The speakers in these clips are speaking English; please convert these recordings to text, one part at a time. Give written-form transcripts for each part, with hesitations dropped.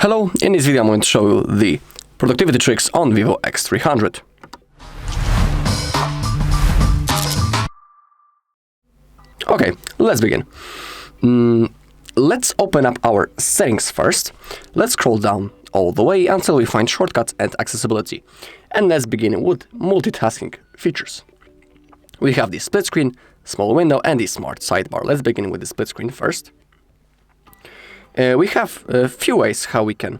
Hello, in this video I'm going to show you the productivity tricks on VIVO X300. Okay, let's begin. Let's open up our settings first. Let's scroll down all the way until we find shortcuts and accessibility. And let's begin with multitasking features. We have the split screen, small window, and the smart sidebar. Let's begin with the split screen first. We have a few ways how we can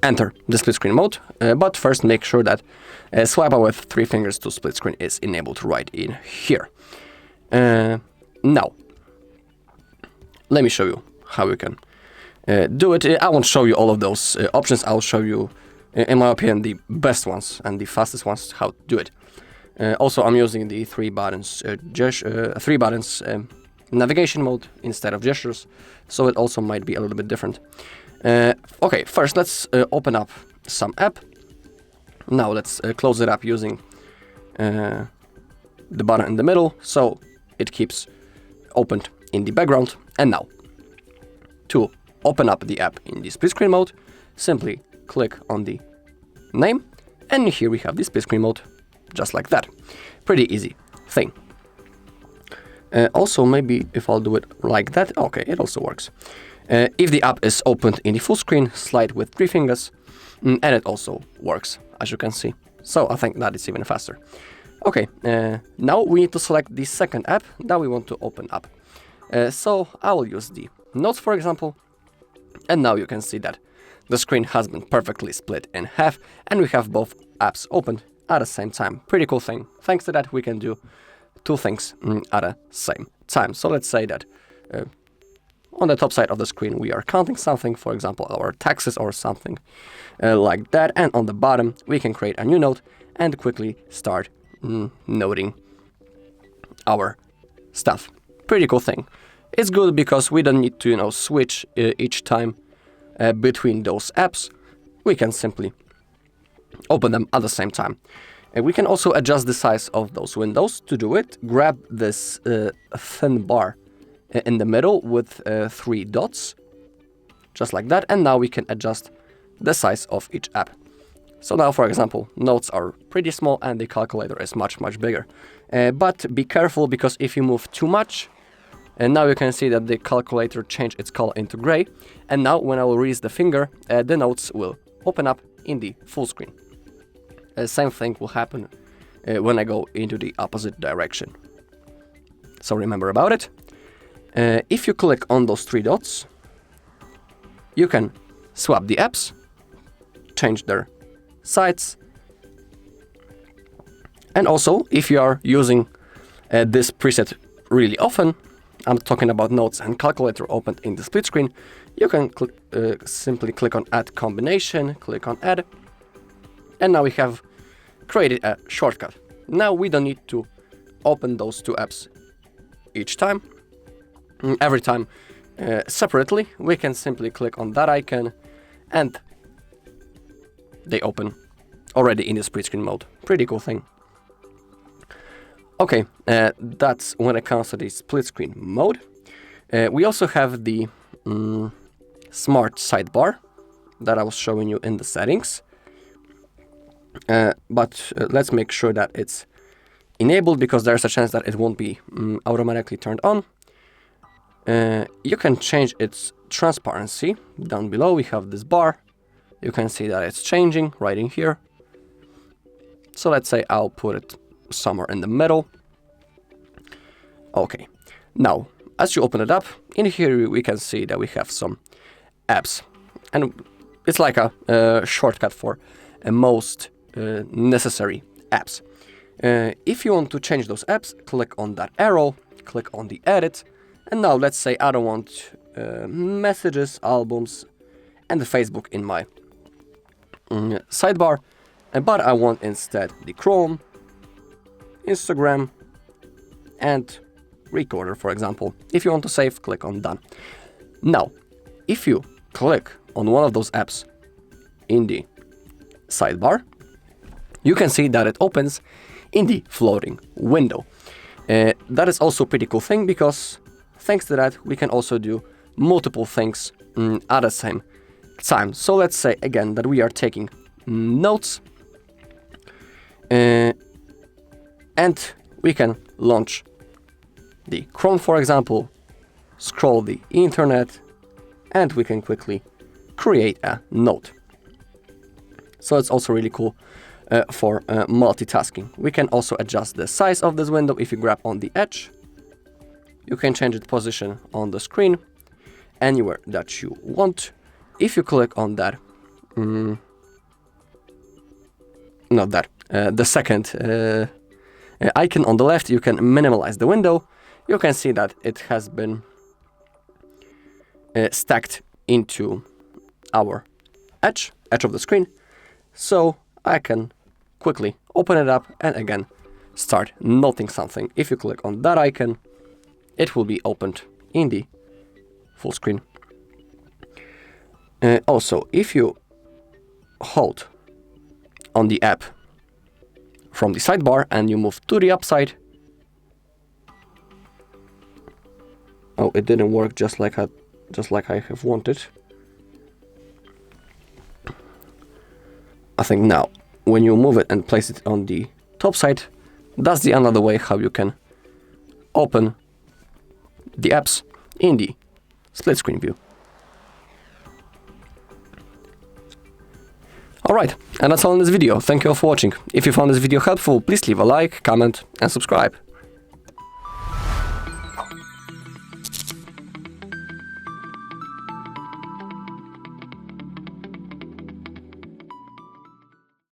enter the split screen mode, but first make sure that swipe up with 3 fingers to split screen is enabled right in here. Now, let me show you how you can do it. I won't show you all of those options. I'll show you, in my opinion, the best ones and the fastest ones how to do it. Also, I'm using the 3 buttons, navigation mode instead of gestures, so it also might be a little bit different. Okay, first let's open up some app. Now let's close it up using the button in the middle, so it keeps opened in the background. And now, to open up the app in the split screen mode, simply click on the name, and here we have the split screen mode, just like that. Pretty easy thing. Also, maybe if I'll do it like that, okay, it also works. If the app is opened in the full screen, slide with 3 fingers, and it also works, as you can see. So I think that is even faster. Okay, now we need to select the second app that we want to open up. So I will use the notes, for example, and now you can see that the screen has been perfectly split in half, and we have both apps opened at the same time. Pretty cool thing. Thanks to that, we can do 2 things at the same time. So let's say that on the top side of the screen we are counting something, for example our taxes or something like that, and on the bottom we can create a new note and quickly start noting our stuff. Pretty cool thing. It's good because we don't need to switch each time between those apps. We can simply open them at the same time. We can also adjust the size of those windows. To do it, grab this thin bar in the middle with 3 dots, just like that, and now we can adjust the size of each app. So now, for example, notes are pretty small and the calculator is much bigger. But be careful, because if you move too much, and now you can see that the calculator changed its color into gray, and now when I will release the finger, the notes will open up in the full screen. Same thing will happen when I go into the opposite direction. So remember about it. If you click on those 3 dots, you can swap the apps, change their sides, and also if you are using this preset really often, I'm talking about notes and calculator opened in the split screen, you can simply click on add combination, click on add, and now we have created a shortcut. Now we don't need to open those 2 apps every time separately. We can simply click on that icon and they open already in the split screen mode. Pretty cool thing. Okay, that's when it comes to the split screen mode. We also have the smart sidebar that I was showing you in the settings. But let's make sure that it's enabled, because there's a chance that it won't be automatically turned on. You can change its transparency. Down below we have this bar. You can see that it's changing right in here. So let's say I'll put it somewhere in the middle. Okay, now as you open it up, in here we can see that we have some apps, and it's like a shortcut for most necessary apps. If you want to change those apps, click on that arrow, click on the edit, and now let's say I don't want messages, albums, and the Facebook in my sidebar, but I want instead the Chrome, Instagram, and Recorder, for example. If you want to save, click on done. Now, if you click on one of those apps in the sidebar, you can see that it opens in the floating window. That is also a pretty cool thing, because thanks to that we can also do multiple things at the same time. So let's say again that we are taking notes, and we can launch the Chrome, for example, scroll the internet, and we can quickly create a note. So it's also really cool for multitasking. We can also adjust the size of this window. If you grab on the edge, you can change its position on the screen anywhere that you want. If you click on that, the second icon on the left, you can minimize the window. You can see that it has been stacked into our edge of the screen. So I can quickly open it up and again start noting something. If you click on that icon, it will be opened in the full screen. Also, if you hold on the app from the sidebar and you move to the upside, oh, it didn't work just like I have wanted. I think now, when you move it and place it on the top side, that's the another way how you can open the apps in the split screen view. Alright, and that's all in this video. Thank you all for watching. If you found this video helpful, please leave a like, comment and subscribe.